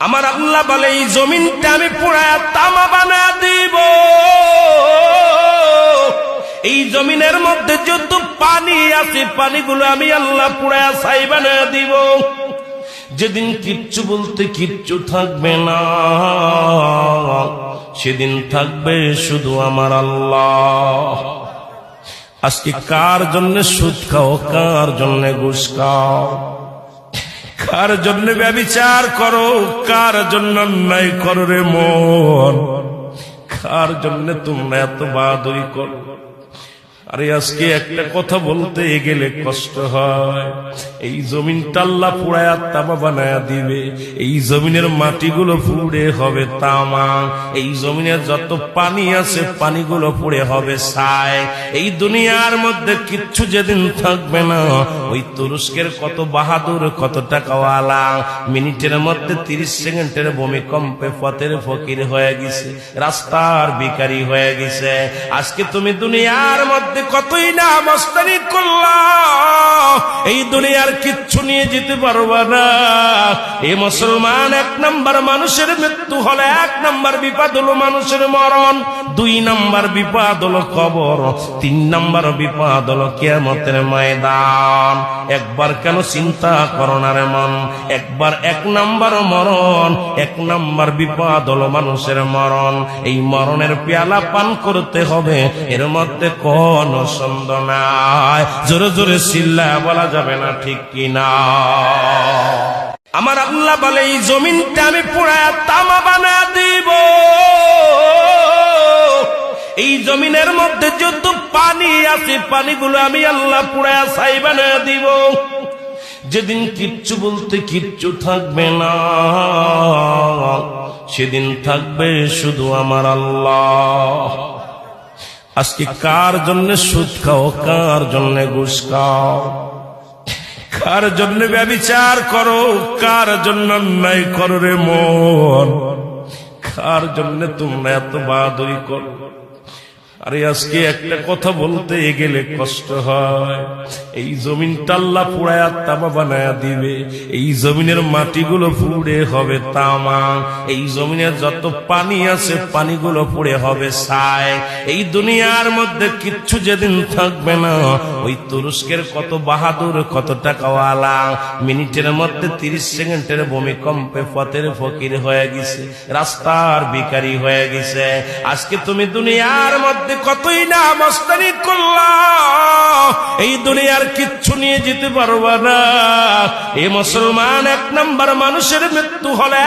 আমার আল্লাহ বলে এই জমিনটা আমি পুরায়া তামা বানা দিব। এই জমিনের মধ্যে যত পানি আছে পানিগুলো আমি আল্লাহ পুরায়া ছাই বানা দিব। যেদিন কিচ্ছু বলতে কিচ্ছু থাকবে না, সেদিন থাকবে শুধু আমার আল্লাহ। আজকে কার জন্য সুদ খাও, কার জন্য ঘুষ খাও, কার জন্য ব্যভিচার করো, কার জন্য অন্যায় করো রে মন, কার জন্য তোমরা এত বাহাদুরি করো। আরে আজকে একটা কথা বলতে গেলে কষ্ট হয়। এই জমিনটা আল্লাহ পুরায়া তামা বানায়া দিবে। এই জমিনের মাটিগুলো পুড়ে হবে তামা। এই জমিনের যত পানি আছে পানিগুলো পুড়ে হবে ছাই। এই দুনিয়ার মধ্যে কিচ্ছু যেদিন থাকবে না, ওই তুরস্কের কত বাহাদুর, কত টাকাওয়ালা মিনিটের মধ্যে 30 সেকেন্ডের ভূমিকম্পে পথের ফকির হয়ে গেছে, রাস্তার ভিখারি হয়ে গেছে। আজকে তুমি দুনিয়ার মধ্যে কতই না মস্তানি করলা, এই দুনিয়ার কিচ্ছু নিয়ে যেতে পারবা না। এই মুসলমান, 1 নাম্বার মানুষের মৃত্যু হলে 1 নাম্বার বিপদ হলো মানুষের মরণ, 2 নাম্বার বিপদ হলো কবর, 3 নাম্বার বিপদ হলো কিয়ামতের ময়দান। একবার কেন চিন্তা করো না রে মন, একবার 1 নাম্বার মরণ, 1 নাম্বার বিপদ হলো মানুষের মরণ। এই মরণের পেয়ালা পান করতে হবে, এর মধ্যে কোন সন্দেহ নাই। জোরে জোরে চিল্লায়া বলা যাবে না, ঠিক কিনা? আমার আল্লাহ বলে এই জমিনটা আমি পুরায়া তামা বানা দিব। এই জমিনের মধ্যে যত পানি আছে পানিগুলো আমি আল্লাহ পুরায়া ছাই বানা দিব। যেদিন কিচ্ছু বলতে কিচ্ছু থাকবে না, সেদিন থাকবে শুধু আমার আল্লাহ। আজকে কার জন্য সুদ খাও, কার জন্য ঘুষ খাও, কার জন্য ব্যভিচার করো, কার জন্য অন্যায় করো রে মন, কার জন্য তোমরা এত বাহাদুরি করো। আরে আজকে একটা কথা বলতে গেলে কষ্ট হয়। এই জমিনটা আল্লাহ পুরায়া তামা বানায়া দিবে। এই জমিনের মাটিগুলো পুড়ে হবে তামা। এই জমিনের যত পানি আছে পানিগুলো পুড়ে হবে ছাই। এই দুনিয়ার মধ্যে কিচ্ছু যেদিন থাকবে না, ওই তুরস্কের কত বাহাদুর, কত টাকাওয়ালা মিনিটের মধ্যে 30 সেকেন্ডের ভূমিকম্পে পথের ফকির হয়ে গেছে, রাস্তার ভিখারি হয়ে গেছে। আজকে তুমি দুনিয়ার মধ্যে কতই না মস্তানি করলা, এই দুনিয়ার কিচ্ছু নিয়ে যেতে পারবা না। এই মুসলমান, 1 নাম্বার মানুষের মৃত্যু হলে